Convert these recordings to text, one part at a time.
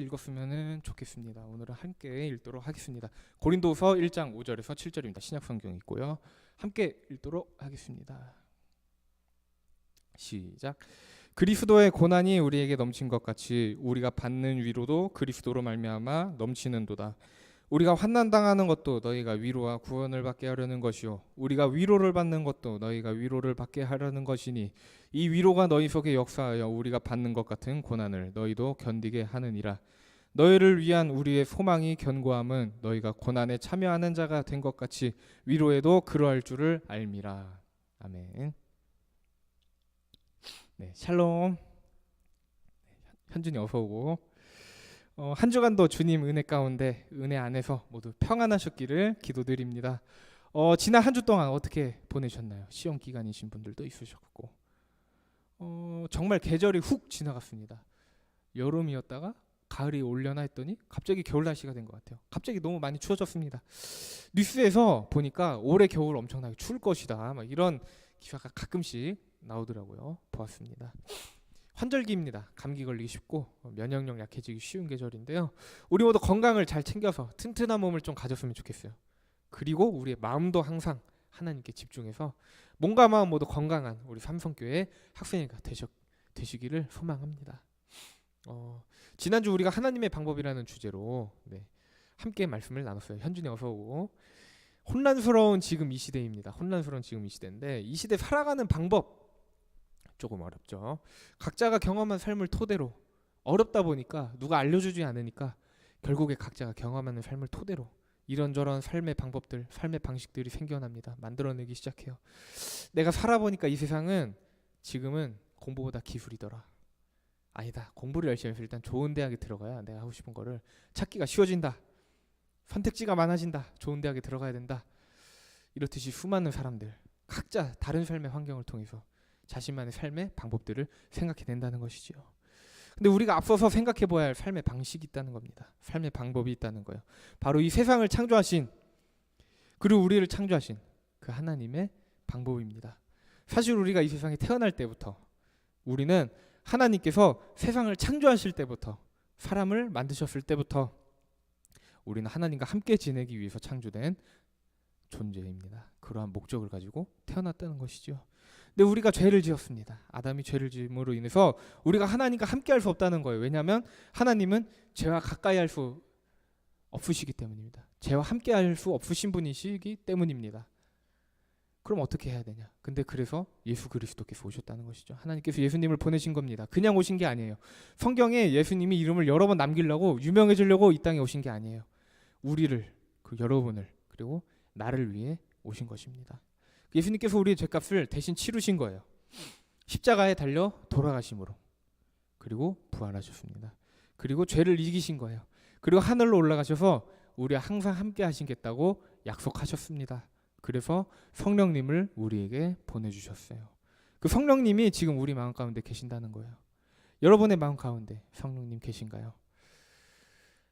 읽었으면 좋겠습니다. 오늘은 함께 읽도록 하겠습니다. 고린도후서 1장 5절에서 7절입니다. 신약 성경 있고요. 함께 읽도록 하겠습니다. 시작. 그리스도의 고난이 우리에게 넘친 것 같이 우리가 받는 위로도 그리스도로 말미암아 넘치는도다. 우리가 환난 당하는 것도 너희가 위로와 구원을 받게 하려는 것이요 우리가 위로를 받는 것도 너희가 위로를 받게 하려는 것이니 이 위로가 너희 속에 역사하여 우리가 받는 것 같은 고난을 너희도 견디게 하느니라. 너희를 위한 우리의 소망이 견고함은 너희가 고난에 참여하는 자가 된 것 같이 위로에도 그러할 줄을 알미라. 아멘. 네, 샬롬. 현준이 어서 오고. 한 주간도 주님 은혜 가운데 은혜 안에서 모두 평안하셨기를 기도드립니다. 지난 한 주 동안 어떻게 보내셨나요? 시험 기간이신 분들도 있으셨고 정말 계절이 훅 지나갔습니다. 여름이었다가 가을이 올려나 했더니 갑자기 겨울 날씨가 된 것 같아요. 갑자기 너무 많이 추워졌습니다. 뉴스에서 보니까 올해 겨울 엄청나게 추울 것이다 막 이런 기사가 가끔씩 나오더라고요. 보았습니다. 환절기입니다. 감기 걸리기 쉽고 면역력 약해지기 쉬운 계절인데요. 우리 모두 건강을 잘 챙겨서 튼튼한 몸을 좀 가졌으면 좋겠어요. 그리고 우리의 마음도 항상 하나님께 집중해서 몸과 마음 모두 건강한 우리 삼성교회 학생회가 되시기를 소망합니다. 지난주 우리가 하나님의 방법이라는 주제로 함께 말씀을 나눴어요. 현준이 어서 오고. 혼란스러운 지금 이 시대입니다. 혼란스러운 지금 이 시대인데 이 시대 살아가는 방법 조금 어렵죠. 각자가 경험한 삶을 토대로 어렵다 보니까 누가 알려주지 않으니까 결국에 각자가 경험하는 삶을 토대로 이런저런 삶의 방법들, 삶의 방식들이 생겨납니다. 만들어내기 시작해요. 내가 살아보니까 이 세상은 지금은 공부보다 기술이더라. 아니다. 공부를 열심히 해서 일단 좋은 대학에 들어가야 내가 하고 싶은 거를 찾기가 쉬워진다. 선택지가 많아진다. 좋은 대학에 들어가야 된다. 이렇듯이 수많은 사람들 각자 다른 삶의 환경을 통해서 자신만의 삶의 방법들을 생각해낸다는 것이죠. 근데 우리가 앞서서 생각해봐야 할 삶의 방식이 있다는 겁니다. 삶의 방법이 있다는 거예요. 바로 이 세상을 창조하신 그리고 우리를 창조하신 그 하나님의 방법입니다. 사실 우리가 이 세상에 태어날 때부터 우리는 하나님께서 세상을 창조하실 때부터 사람을 만드셨을 때부터 우리는 하나님과 함께 지내기 위해서 창조된 존재입니다. 그러한 목적을 가지고 태어났다는 것이죠. 근데 우리가 죄를 지었습니다. 아담이 죄를 지음으로 인해서 우리가 하나님과 함께 할 수 없다는 거예요. 왜냐하면 하나님은 죄와 가까이 할 수 없으시기 때문입니다. 죄와 함께 할 수 없으신 분이시기 때문입니다. 그럼 어떻게 해야 되냐? 근데 그래서 예수 그리스도께서 오셨다는 것이죠. 하나님께서 예수님을 보내신 겁니다. 그냥 오신 게 아니에요. 성경에 예수님이 이름을 여러 번 남기려고 유명해지려고 이 땅에 오신 게 아니에요. 우리를, 여러분을 그리고 나를 위해 오신 것입니다. 예수님께서 우리의 죄값을 대신 치르신 거예요. 십자가에 달려 돌아가심으로. 그리고 부활하셨습니다. 그리고 죄를 이기신 거예요. 그리고 하늘로 올라가셔서 우리와 항상 함께 하시겠다고 약속하셨습니다. 그래서 성령님을 우리에게 보내주셨어요. 그 성령님이 지금 우리 마음 가운데 계신다는 거예요. 여러분의 마음 가운데 성령님 계신가요?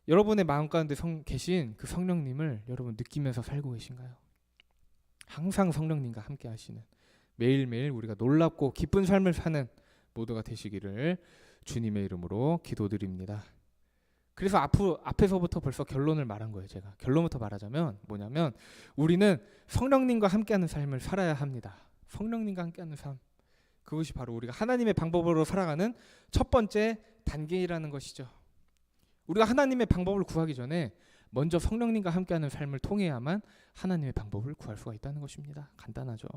여러분의 마음 가운데 계신 그 성령님을 여러분 느끼면서 살고 계신가요? 항상 성령님과 함께 하시는 매일매일 우리가 놀랍고 기쁜 삶을 사는 모두가 되시기를 주님의 이름으로 기도드립니다. 그래서 앞에서부터 벌써 결론을 말한 거예요. 제가 결론부터 말하자면 뭐냐면 우리는 성령님과 함께하는 삶을 살아야 합니다. 성령님과 함께하는 삶, 그것이 바로 우리가 하나님의 방법으로 살아가는 첫 번째 단계라는 것이죠. 우리가 하나님의 방법을 구하기 전에 먼저 성령님과 함께하는 삶을 통해야만 하나님의 방법을 구할 수가 있다는 것입니다. 간단하죠.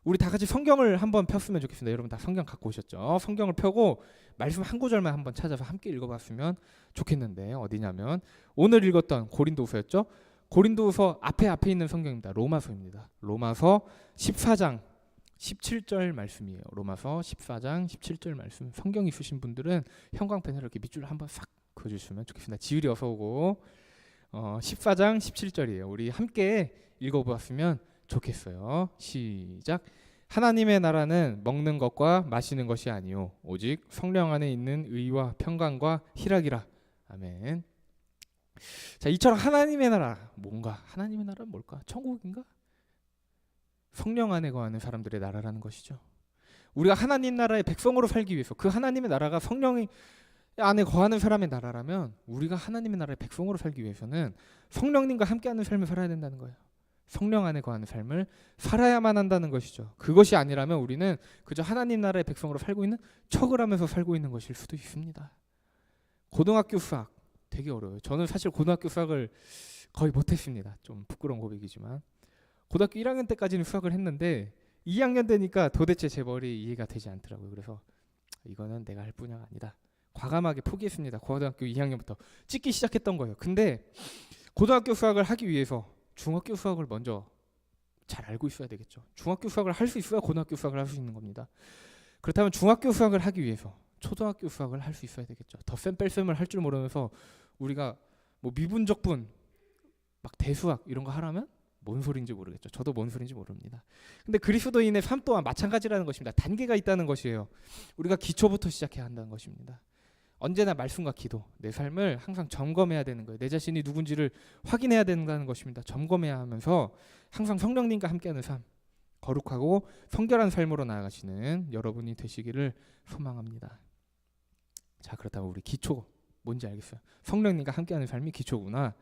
우리 다 같이 성경을 한번 폈으면 좋겠습니다. 여러분 다 성경 갖고 오셨죠? 성경을 펴고 말씀 한 구절만 한번 찾아서 함께 읽어봤으면 좋겠는데 어디냐면 오늘 읽었던 고린도후서였죠? 고린도후서 앞에 있는 성경입니다. 로마서입니다. 로마서 14장 17절 말씀이에요. 로마서 14장 17절 말씀. 성경 있으신 분들은 형광펜으로 이렇게 밑줄을 한번 싹 그어주시면 좋겠습니다. 지율이 어서 오고 14장 17절이에요. 우리 함께 읽어보았으면 좋겠어요. 시작. 하나님의 나라는 먹는 것과 마시는 것이 아니요 오직 성령 안에 있는 의와 평강과 희락이라. 아멘. 자, 이처럼 하나님의 나라 뭔가? 하나님의 나라는 뭘까? 천국인가? 성령 안에 거하는 사람들의 나라라는 것이죠. 우리가 하나님 나라의 백성으로 살기 위해서 그 하나님의 나라가 성령의 안에 거하는 사람의 나라라면 우리가 하나님의 나라의 백성으로 살기 위해서는 성령님과 함께하는 삶을 살아야 된다는 거예요. 성령 안에 거하는 삶을 살아야만 한다는 것이죠. 그것이 아니라면 우리는 그저 하나님 나라의 백성으로 살고 있는 척을 하면서 살고 있는 것일 수도 있습니다. 고등학교 수학 되게 어려워요. 저는 사실 고등학교 수학을 거의 못했습니다. 좀 부끄러운 고백이지만 고등학교 1학년 때까지는 수학을 했는데 2학년 되니까 도대체 제 머리에 이해가 되지 않더라고요. 그래서 이거는 내가 할 분야가 아니다. 과감하게 포기했습니다. 고등학교 2학년부터 찍기 시작했던 거예요. 근데 고등학교 수학을 하기 위해서 중학교 수학을 먼저 잘 알고 있어야 되겠죠. 중학교 수학을 할 수 있어야 고등학교 수학을 할 수 있는 겁니다. 그렇다면 중학교 수학을 하기 위해서 초등학교 수학을 할 수 있어야 되겠죠. 덧셈 뺄셈을 할 줄 모르면서 우리가 뭐 미분적분 막 대수학 이런 거 하라면 뭔 소리인지 모르겠죠. 저도 뭔 소리인지 모릅니다. 근데 그리스도인의 삶 또한 마찬가지라는 것입니다. 단계가 있다는 것이에요. 우리가 기초부터 시작해야 한다는 것입니다. 언제나 말씀과 기도, 내 삶을 항상 점검해야 되는 거예요. 내 자신이 누군지를 확인해야 된다는 것입니다. 점검해야 하면서 항상 성령님과 함께하는 삶, 거룩하고 성결한 삶으로 나아가시는 여러분이 되시기를 소망합니다. 자, 그렇다면 우리 기초 뭔지 알겠어요. 성령님과 함께하는 삶이 기초구나.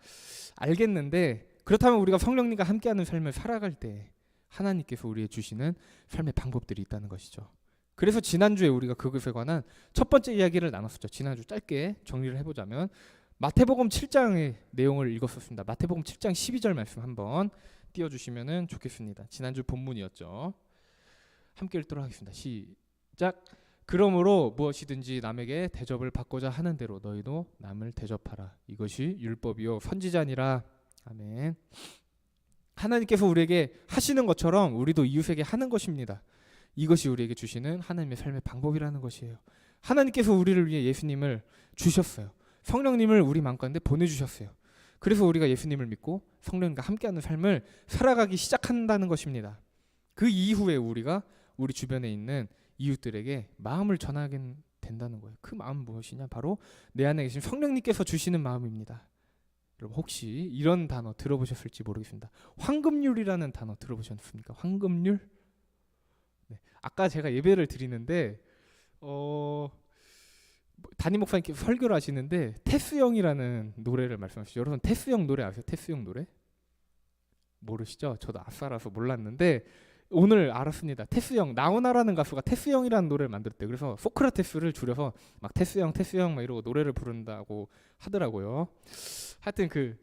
알겠는데 그렇다면 우리가 성령님과 함께하는 삶을 살아갈 때 하나님께서 우리에게 주시는 삶의 방법들이 있다는 것이죠. 그래서 지난주에 우리가 그것에 관한 첫 번째 이야기를 나눴었죠. 지난주 짧게 정리를 해보자면 마태복음 7장의 내용을 읽었었습니다. 마태복음 7장 12절 말씀 한번 띄워주시면 좋겠습니다. 지난주 본문이었죠. 함께 읽도록 하겠습니다. 시작. 그러므로 무엇이든지 남에게 대접을 받고자 하는 대로 너희도 남을 대접하라. 이것이 율법이요 선지자니라. 아멘. 하나님께서 우리에게 하시는 것처럼 우리도 이웃에게 하는 것입니다. 이것이 우리에게 주시는 하나님의 삶의 방법이라는 것이에요. 하나님께서 우리를 위해 예수님을 주셨어요. 성령님을 우리 마음 가운데 보내주셨어요. 그래서 우리가 예수님을 믿고 성령님과 함께하는 삶을 살아가기 시작한다는 것입니다. 그 이후에 우리가 우리 주변에 있는 이웃들에게 마음을 전하게 된다는 거예요. 그 마음은 무엇이냐? 바로 내 안에 계신 성령님께서 주시는 마음입니다. 여러분 혹시 이런 단어 들어보셨을지 모르겠습니다. 황금률이라는 단어 들어보셨습니까? 황금률? 네. 아까 제가 예배를 드리는데 담임 목사님께서 설교를 하시는데 테스형이라는 노래를 말씀하시죠. 여러분 테스형 노래 아세요? 테스형 노래? 모르시죠? 저도 아싸라서 몰랐는데 오늘 알았습니다. 테스형, 나훈아라는 가수가 테스형이라는 노래를 만들었대요. 그래서 소크라테스를 줄여서 막 테스형 막 이러고 노래를 부른다고 하더라고요. 하여튼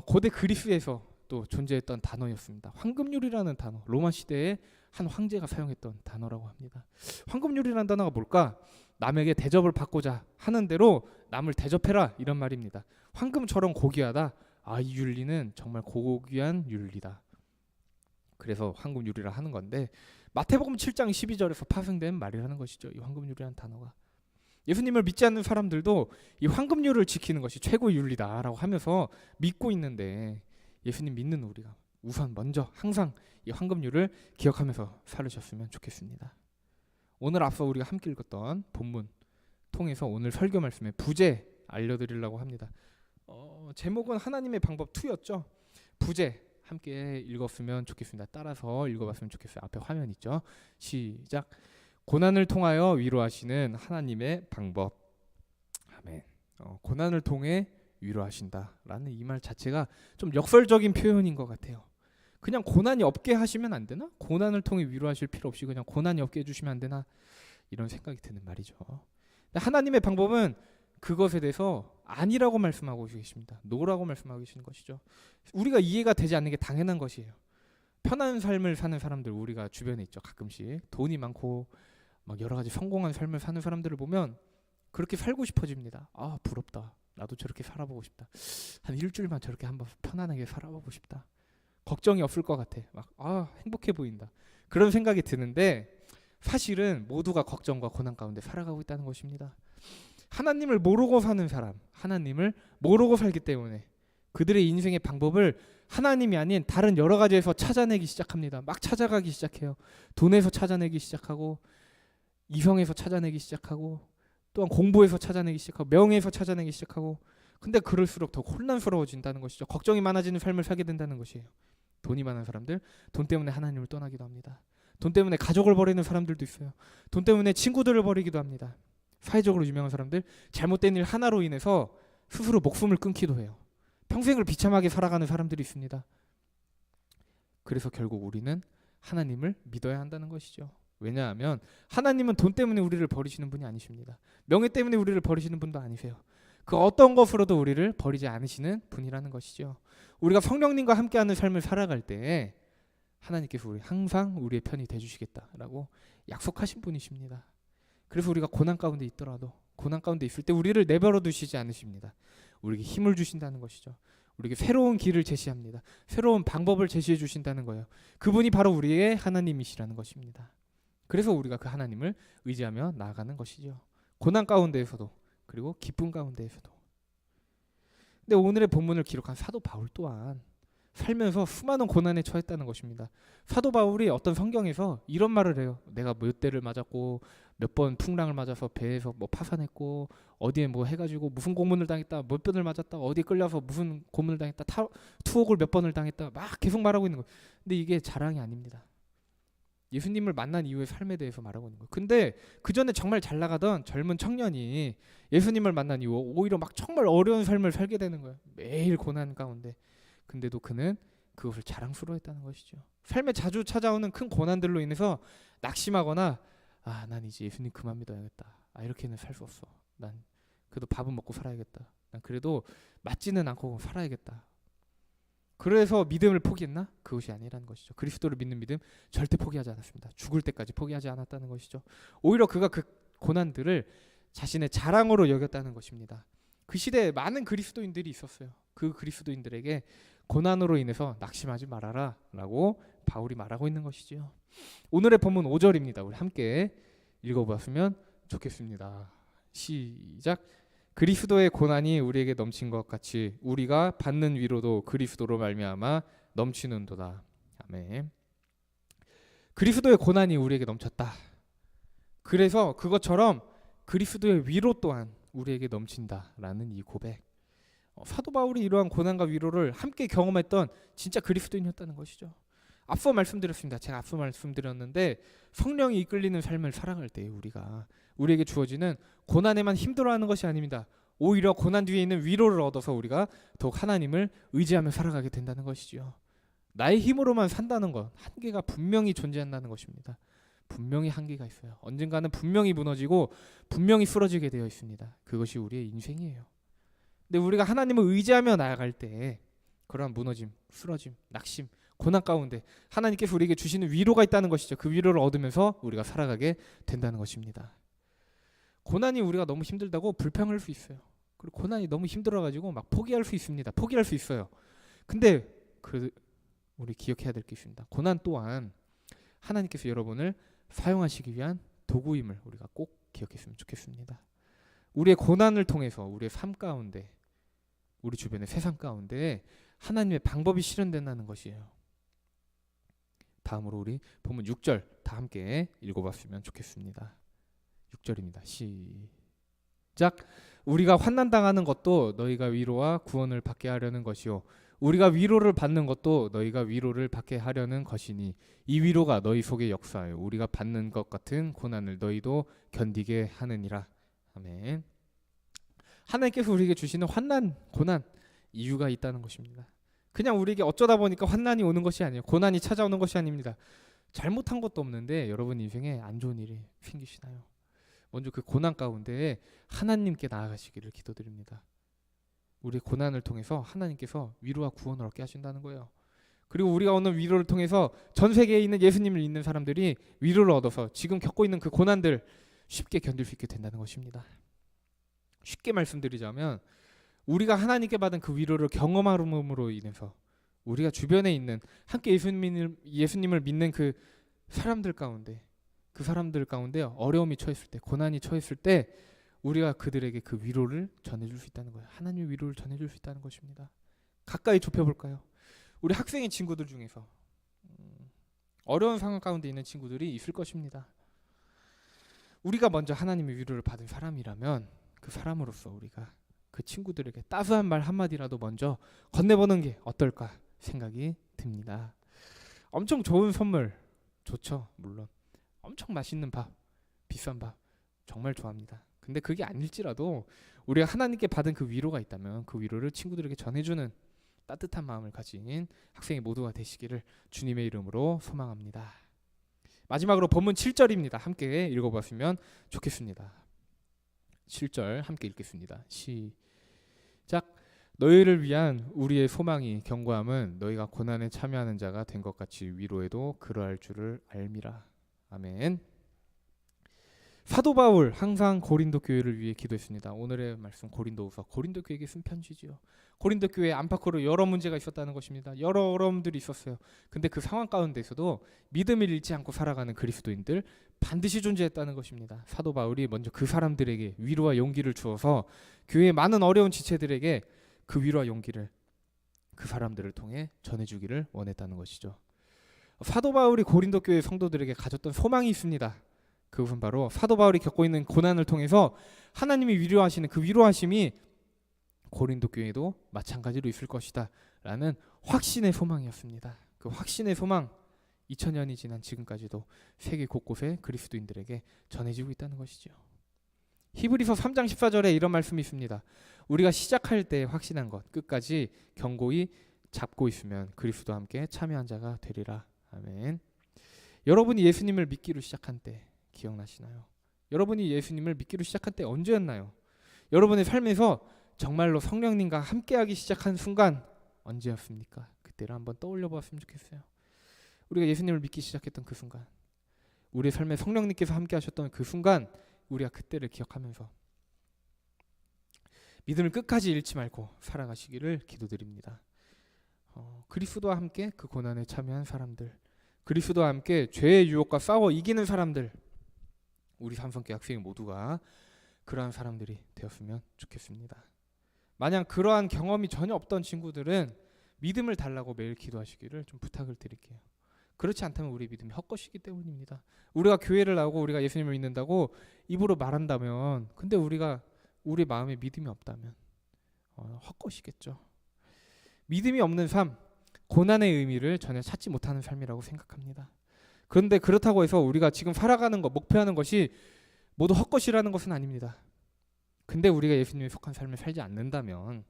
고대 그리스에서 또 존재했던 단어였습니다. 황금률이라는 단어, 로마 시대에 한 황제가 사용했던 단어라고 합니다. 황금률이라는 단어가 뭘까? 남에게 대접을 받고자 하는 대로 남을 대접해라 이런 말입니다. 황금처럼 고귀하다. 이 윤리는 정말 고귀한 윤리다. 그래서 황금률이라 하는 건데 마태복음 7장 12절에서 파생된 말이라는 것이죠. 이 황금률이라는 단어가. 예수님을 믿지 않는 사람들도 이 황금률을 지키는 것이 최고의 윤리다라고 하면서 믿고 있는데 예수님 믿는 우리가 우선 먼저 항상 이 황금률을 기억하면서 살으셨으면 좋겠습니다. 오늘 앞서 우리가 함께 읽었던 본문 통해서 오늘 설교 말씀의 부제 알려드리려고 합니다. 제목은 하나님의 방법 2였죠. 부제 함께 읽었으면 좋겠습니다. 따라서 읽어봤으면 좋겠어요. 앞에 화면 있죠. 시작. 고난을 통하여 위로하시는 하나님의 방법. 아멘. 고난을 통해 위로하신다라는 이 말 자체가 좀 역설적인 표현인 것 같아요. 그냥 고난이 없게 하시면 안 되나? 고난을 통해 위로하실 필요 없이 그냥 고난이 없게 해주시면 안 되나? 이런 생각이 드는 말이죠. 하나님의 방법은 그것에 대해서 아니라고 말씀하고 계십니다. 노라고 말씀하고 계시는 것이죠. 우리가 이해가 되지 않는 게 당연한 것이에요. 편한 삶을 사는 사람들 우리가 주변에 있죠. 가끔씩 돈이 많고 막 여러 가지 성공한 삶을 사는 사람들을 보면 그렇게 살고 싶어집니다. 부럽다. 나도 저렇게 살아보고 싶다. 한 일주일만 저렇게 한번 편안하게 살아보고 싶다. 걱정이 없을 것 같아. 막 행복해 보인다. 그런 생각이 드는데 사실은 모두가 걱정과 고난 가운데 살아가고 있다는 것입니다. 하나님을 모르고 사는 사람, 하나님을 모르고 살기 때문에 그들의 인생의 방법을 하나님이 아닌 다른 여러 가지에서 찾아내기 시작합니다. 막 찾아가기 시작해요. 돈에서 찾아내기 시작하고 이성에서 찾아내기 시작하고 또한 공부에서 찾아내기 시작하고 명예에서 찾아내기 시작하고 근데 그럴수록 더 혼란스러워진다는 것이죠. 걱정이 많아지는 삶을 살게 된다는 것이에요. 돈이 많은 사람들, 돈 때문에 하나님을 떠나기도 합니다. 돈 때문에 가족을 버리는 사람들도 있어요. 돈 때문에 친구들을 버리기도 합니다. 사회적으로 유명한 사람들 잘못된 일 하나로 인해서 스스로 목숨을 끊기도 해요. 평생을 비참하게 살아가는 사람들이 있습니다. 그래서 결국 우리는 하나님을 믿어야 한다는 것이죠. 왜냐하면 하나님은 돈 때문에 우리를 버리시는 분이 아니십니다. 명예 때문에 우리를 버리시는 분도 아니세요. 그 어떤 것으로도 우리를 버리지 않으시는 분이라는 것이죠. 우리가 성령님과 함께하는 삶을 살아갈 때 하나님께서 우리 항상 우리의 편이 돼주시겠다라고 약속하신 분이십니다. 그래서 우리가 고난 가운데 있더라도 고난 가운데 있을 때 우리를 내버려 두시지 않으십니다. 우리에게 힘을 주신다는 것이죠. 우리에게 새로운 길을 제시합니다. 새로운 방법을 제시해 주신다는 거예요. 그분이 바로 우리의 하나님이시라는 것입니다. 그래서 우리가 그 하나님을 의지하며 나아가는 것이죠. 고난 가운데에서도 그리고 기쁨 가운데에서도. 근데 오늘의 본문을 기록한 사도 바울 또한 살면서 수많은 고난에 처했다는 것입니다. 사도 바울이 어떤 성경에서 이런 말을 해요. 내가 몇 대를 맞았고 몇 번 풍랑을 맞아서 배에서 뭐 파산했고 어디에 뭐 해가지고 무슨 고문을 당했다, 몇 번을 맞았다, 어디에 끌려서 무슨 고문을 당했다, 투옥을 몇 번을 당했다, 막 계속 말하고 있는 거예요. 근데 이게 자랑이 아닙니다. 예수님을 만난 이후의 삶에 대해서 말하고 있는 거예요. 근데 그 전에 정말 잘 나가던 젊은 청년이 예수님을 만난 이후 오히려 막 정말 어려운 삶을 살게 되는 거예요. 매일 고난 가운데. 근데도 그는 그것을 자랑스러워했다는 것이죠. 삶에 자주 찾아오는 큰 고난들로 인해서 낙심하거나 난 이제 예수님 그만 믿어야겠다. 이렇게는 살 수 없어. 난 그래도 밥은 먹고 살아야겠다. 난 그래도 맞지는 않고 살아야겠다. 그래서 믿음을 포기했나? 그것이 아니라는 것이죠. 그리스도를 믿는 믿음 절대 포기하지 않았습니다. 죽을 때까지 포기하지 않았다는 것이죠. 오히려 그가 그 고난들을 자신의 자랑으로 여겼다는 것입니다. 그 시대에 많은 그리스도인들이 있었어요. 그 그리스도인들에게 고난으로 인해서 낙심하지 말아라 라고 바울이 말하고 있는 것이지요. 오늘의 본문 5절입니다. 우리 함께 읽어보았으면 좋겠습니다. 시작. 그리스도의 고난이 우리에게 넘친 것 같이 우리가 받는 위로도 그리스도로 말미암아 넘치는도다. 아멘. 그리스도의 고난이 우리에게 넘쳤다. 그래서 그것처럼 그리스도의 위로 또한 우리에게 넘친다라는 이 고백. 사도 바울이 이러한 고난과 위로를 함께 경험했던 진짜 그리스도인이었다는 것이죠. 앞서 말씀드렸습니다. 제가 앞서 말씀드렸는데 성령이 이끌리는 삶을 살아갈 때 우리에게 주어지는 고난에만 힘들어하는 것이 아닙니다. 오히려 고난 뒤에 있는 위로를 얻어서 우리가 더욱 하나님을 의지하며 살아가게 된다는 것이죠. 나의 힘으로만 산다는 것 한계가 분명히 존재한다는 것입니다. 분명히 한계가 있어요. 언젠가는 분명히 무너지고 분명히 쓰러지게 되어 있습니다. 그것이 우리의 인생이에요. 근데 우리가 하나님을 의지하며 나아갈 때 그러한 무너짐, 쓰러짐, 낙심, 고난 가운데 하나님께서 우리에게 주시는 위로가 있다는 것이죠. 그 위로를 얻으면서 우리가 살아가게 된다는 것입니다. 고난이 우리가 너무 힘들다고 불평할 수 있어요. 그리고 고난이 너무 힘들어가지고 막 포기할 수 있습니다. 포기할 수 있어요. 근데 우리 기억해야 될 게 있습니다. 고난 또한 하나님께서 여러분을 사용하시기 위한 도구임을 우리가 꼭 기억했으면 좋겠습니다. 우리의 고난을 통해서 우리의 삶 가운데 우리 주변의 세상 가운데 하나님의 방법이 실현된다는 것이에요. 다음으로 우리 본문 6절 다 함께 읽어봤으면 좋겠습니다. 6절입니다. 시작. 우리가 환난당하는 것도 너희가 위로와 구원을 받게 하려는 것이요 우리가 위로를 받는 것도 너희가 위로를 받게 하려는 것이니 이 위로가 너희 속에 역사하여 우리가 받는 것 같은 고난을 너희도 견디게 하느니라. 아멘. 하나님께서 우리에게 주시는 환난, 고난 이유가 있다는 것입니다. 그냥 우리에게 어쩌다 보니까 환난이 오는 것이 아니에요. 고난이 찾아오는 것이 아닙니다. 잘못한 것도 없는데 여러분 인생에 안 좋은 일이 생기시나요? 먼저 그 고난 가운데 하나님께 나아가시기를 기도드립니다. 우리의 고난을 통해서 하나님께서 위로와 구원을 얻게 하신다는 거예요. 그리고 우리가 얻는 위로를 통해서 전 세계에 있는 예수님을 믿는 사람들이 위로를 얻어서 지금 겪고 있는 그 고난들 쉽게 견딜 수 있게 된다는 것입니다. 쉽게 말씀드리자면 우리가 하나님께 받은 그 위로를 경험함으로 인해서 우리가 주변에 있는 함께 예수님을 믿는 그 사람들 가운데 어려움이 처했을 때 고난이 처했을 때 우리가 그들에게 그 위로를 전해줄 수 있다는 거예요. 하나님의 위로를 전해줄 수 있다는 것입니다. 가까이 좁혀볼까요? 우리 학생인 친구들 중에서 어려운 상황 가운데 있는 친구들이 있을 것입니다. 우리가 먼저 하나님의 위로를 받은 사람이라면 그 사람으로서 우리가 그 친구들에게 따스한 말 한마디라도 먼저 건네보는 게 어떨까 생각이 듭니다. 엄청 좋은 선물 좋죠. 물론 엄청 맛있는 밥, 비싼 밥 정말 좋아합니다. 근데 그게 아닐지라도 우리가 하나님께 받은 그 위로가 있다면 그 위로를 친구들에게 전해주는 따뜻한 마음을 가진 학생이 모두가 되시기를 주님의 이름으로 소망합니다. 마지막으로 본문 7절입니다. 함께 읽어봤으면 좋겠습니다. 7절 함께 읽겠습니다. 시작. 너희를 위한 우리의 소망이 견고함은 너희가 고난에 참여하는 자가 된 것 같이 위로에도 그러할 줄을 알미라. 아멘. 사도 바울 항상 고린도 교회를 위해 기도했습니다. 오늘의 말씀 고린도후서, 고린도 교회에게 쓴 편지지요. 고린도 교회 안팎으로 여러 문제가 있었다는 것입니다. 여러 어려움들이 있었어요. 근데 그 상황 가운데서도 믿음을 잃지 않고 살아가는 그리스도인들 반드시 존재했다는 것입니다. 사도 바울이 먼저 그 사람들에게 위로와 용기를 주어서 교회의 많은 어려운 지체들에게 그 위로와 용기를 그 사람들을 통해 전해주기를 원했다는 것이죠. 사도 바울이 고린도 교회 성도들에게 가졌던 소망이 있습니다. 그것은 바로 사도 바울이 겪고 있는 고난을 통해서 하나님이 위로하시는 그 위로하심이 고린도 교회도 마찬가지로 있을 것이다 라는 확신의 소망이었습니다. 그 확신의 소망 2000년이 지난 지금까지도 세계 곳곳에 그리스도인들에게 전해지고 있다는 것이죠. 히브리서 3장 14절에 이런 말씀이 있습니다. 우리가 시작할 때 확신한 것 끝까지 견고히 잡고 있으면 그리스도와 함께 참여한 자가 되리라. 아멘. 여러분이 예수님을 믿기로 시작한 때 기억나시나요? 여러분이 예수님을 믿기로 시작한 때 언제였나요? 여러분의 삶에서 정말로 성령님과 함께하기 시작한 순간 언제였습니까? 그때를 한번 떠올려 보았으면 좋겠어요. 우리가 예수님을 믿기 시작했던 그 순간, 우리의 삶에 성령님께서 함께하셨던 그 순간, 우리가 그때를 기억하면서 믿음을 끝까지 잃지 말고 살아가시기를 기도드립니다. 그리스도와 함께 그 고난에 참여한 사람들, 그리스도와 함께 죄의 유혹과 싸워 이기는 사람들, 우리 삼성교회 학생이 모두가 그러한 사람들이 되었으면 좋겠습니다. 만약 그러한 경험이 전혀 없던 친구들은 믿음을 달라고 매일 기도하시기를 좀 부탁을 드릴게요. 그렇지 않다면 우리 믿음이 헛것이기 때문입니다. 우리가 교회를 나오고 우리가 예수님을 믿는다고 입으로 말한다면, 근데 우리가 우리 마음에 믿음이 없다면 헛것이겠죠. 믿음이 없는 삶, 고난의 의미를 전혀 찾지 못하는 삶이라고 생각합니다. 그런데 그렇다고 해서 우리가 지금 살아가는 것, 목표하는 것이 모두 헛것이라는 것은 아닙니다. 근데 우리가 예수님에 속한 삶을 살지 않는다면,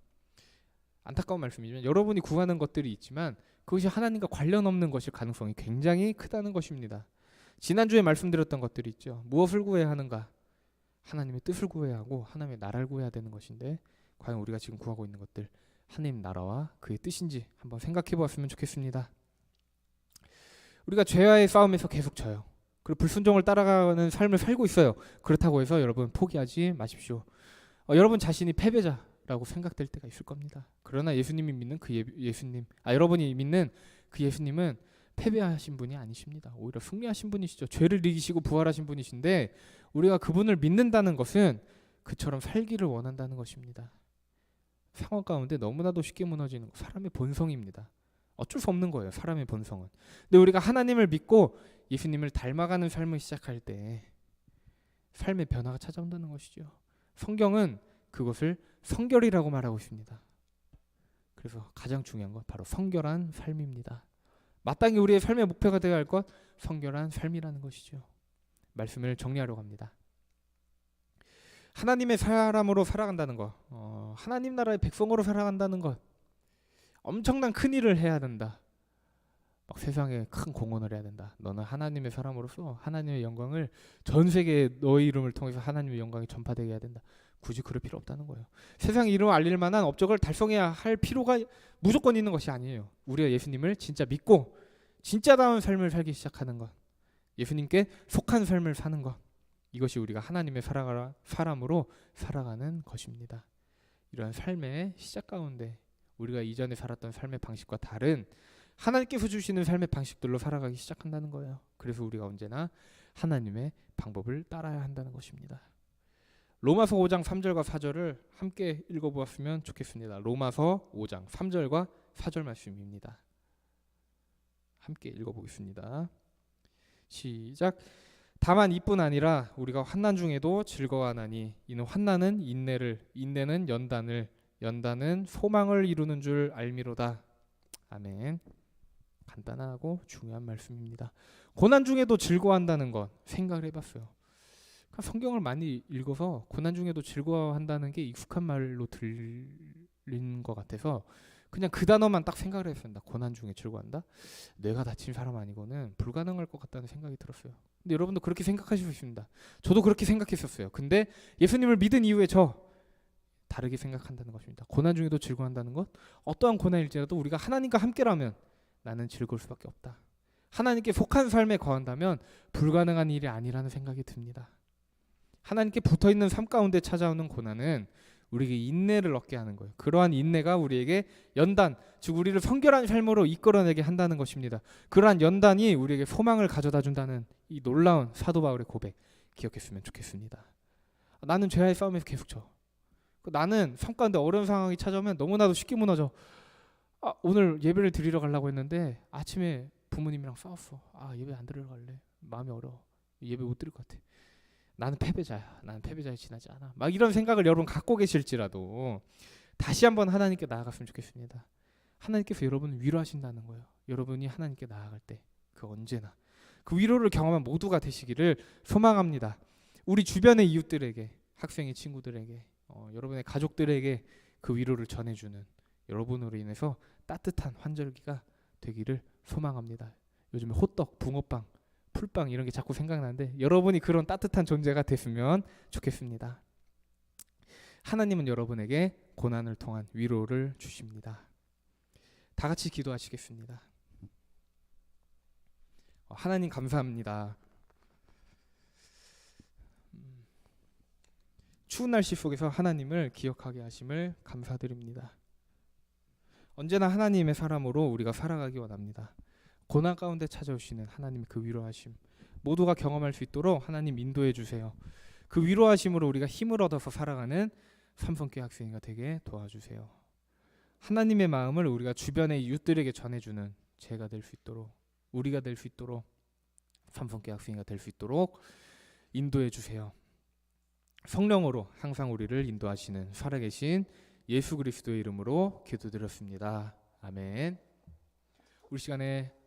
안타까운 말씀이지만 여러분이 구하는 것들이 있지만 그것이 하나님과 관련 없는 것일 가능성이 굉장히 크다는 것입니다. 지난주에 말씀드렸던 것들이 있죠. 무엇을 구해야 하는가? 하나님의 뜻을 구해야 하고 하나님의 나라를 구해야 되는 것인데, 과연 우리가 지금 구하고 있는 것들 하나님 나라와 그의 뜻인지 한번 생각해 보았으면 좋겠습니다. 우리가 죄와의 싸움에서 계속 져요. 그리고 불순종을 따라가는 삶을 살고 있어요. 그렇다고 해서 여러분 포기하지 마십시오. 여러분 자신이 패배자라고 생각될 때가 있을 겁니다. 그러나 예수님이 믿는 그 여러분이 믿는 그 예수님은 패배하신 분이 아니십니다. 오히려 승리하신 분이시죠. 죄를 이기시고 부활하신 분이신데, 우리가 그분을 믿는다는 것은 그처럼 살기를 원한다는 것입니다. 상황 가운데 너무나도 쉽게 무너지는 것, 사람의 본성입니다. 어쩔 수 없는 거예요, 사람의 본성은. 근데 우리가 하나님을 믿고 예수님을 닮아가는 삶을 시작할 때 삶의 변화가 찾아온다는 것이죠. 성경은 그것을 성결이라고 말하고 있습니다. 그래서 가장 중요한 건 바로 성결한 삶입니다. 마땅히 우리의 삶의 목표가 되어야 할 것, 성결한 삶이라는 것이죠. 말씀을 정리하려고 합니다. 하나님의 사람으로 살아간다는 것, 하나님 나라의 백성으로 살아간다는 것, 엄청난 큰 일을 해야 된다. 막 세상에 큰 공헌을 해야 된다. 너는 하나님의 사람으로서 하나님의 영광을 전 세계에 너의 이름을 통해서 하나님의 영광이 전파되게 해야 된다. 굳이 그럴 필요 없다는 거예요. 세상의 이름을 알릴 만한 업적을 달성해야 할 필요가 무조건 있는 것이 아니에요. 우리가 예수님을 진짜 믿고 진짜다운 삶을 살기 시작하는 것, 예수님께 속한 삶을 사는 것, 이것이 우리가 하나님의 사람으로 살아가는 것입니다. 이러한 삶의 시작 가운데 우리가 이전에 살았던 삶의 방식과 다른 하나님께서 주시는 삶의 방식들로 살아가기 시작한다는 거예요. 그래서 우리가 언제나 하나님의 방법을 따라야 한다는 것입니다. 로마서 5장 3절과 4절을 함께 읽어보았으면 좋겠습니다. 로마서 5장 3절과 4절 말씀입니다. 함께 읽어보겠습니다. 시작. 다만 이뿐 아니라 우리가 환난 중에도 즐거워하나니 이는 환난은 인내를, 인내는 연단을, 연단은 소망을 이루는 줄 알미로다. 아멘. 간단하고 중요한 말씀입니다. 고난 중에도 즐거워한다는 것 생각을 해봤어요. 성경을 많이 읽어서 고난 중에도 즐거워한다는 게 익숙한 말로 들리는 것 같아서 그냥 그 단어만 딱 생각을 했습니다. 고난 중에 즐거워한다? 뇌가 다친 사람 아니고는 불가능할 것 같다는 생각이 들었어요. 근데 여러분도 그렇게 생각하실 수 있습니다. 저도 그렇게 생각했었어요. 근데 예수님을 믿은 이후에 다르게 생각한다는 것입니다. 고난 중에도 즐거워한다는 것, 어떠한 고난일지라도 우리가 하나님과 함께라면 나는 즐거울 수밖에 없다. 하나님께 속한 삶에 거한다면 불가능한 일이 아니라는 생각이 듭니다. 하나님께 붙어있는 삶 가운데 찾아오는 고난은 우리에게 인내를 얻게 하는 거예요. 그러한 인내가 우리에게 연단, 즉 우리를 성결한 삶으로 이끌어내게 한다는 것입니다. 그러한 연단이 우리에게 소망을 가져다 준다는 이 놀라운 사도 바울의 고백 기억했으면 좋겠습니다. 나는 죄와의 싸움에서 계속 져. 나는 삶 가운데 어려운 상황이 찾아오면 너무나도 쉽게 무너져. 오늘 예배를 드리러 가려고 했는데 아침에 부모님이랑 싸웠어. 예배 안 드리러 갈래. 마음이 어려워. 예배 못 드릴 것 같아. 나는 패배자야. 나는 패배자에 지나지 않아. 막 이런 생각을 여러분 갖고 계실지라도 다시 한번 하나님께 나아갔으면 좋겠습니다. 하나님께서 여러분을 위로하신다는 거예요. 여러분이 하나님께 나아갈 때 그 언제나 그 위로를 경험한 모두가 되시기를 소망합니다. 우리 주변의 이웃들에게, 학생의 친구들에게, 여러분의 가족들에게 그 위로를 전해주는 여러분으로 인해서 따뜻한 환절기가 되기를 소망합니다. 요즘에 호떡, 붕어빵, 풀빵 이런 게 자꾸 생각나는데 여러분이 그런 따뜻한 존재가 됐으면 좋겠습니다. 하나님은 여러분에게 고난을 통한 위로를 주십니다. 다 같이 기도하시겠습니다. 하나님 감사합니다. 추운 날씨 속에서 하나님을 기억하게 하심을 감사드립니다. 언제나 하나님의 사람으로 우리가 살아가기 원합니다. 고난 가운데 찾아오시는 하나님의 그 위로하심 모두가 경험할 수 있도록 하나님 인도해 주세요. 그 위로하심으로 우리가 힘을 얻어서 살아가는 삼성교회 학생이가 되게 도와주세요. 하나님의 마음을 우리가 주변의 이웃들에게 전해주는 제가 될 수 있도록, 우리가 될 수 있도록, 삼성교회 학생이가 될 수 있도록 인도해 주세요. 성령으로 항상 우리를 인도하시는 살아계신 예수 그리스도의 이름으로 기도드렸습니다. 아멘. 우리 시간에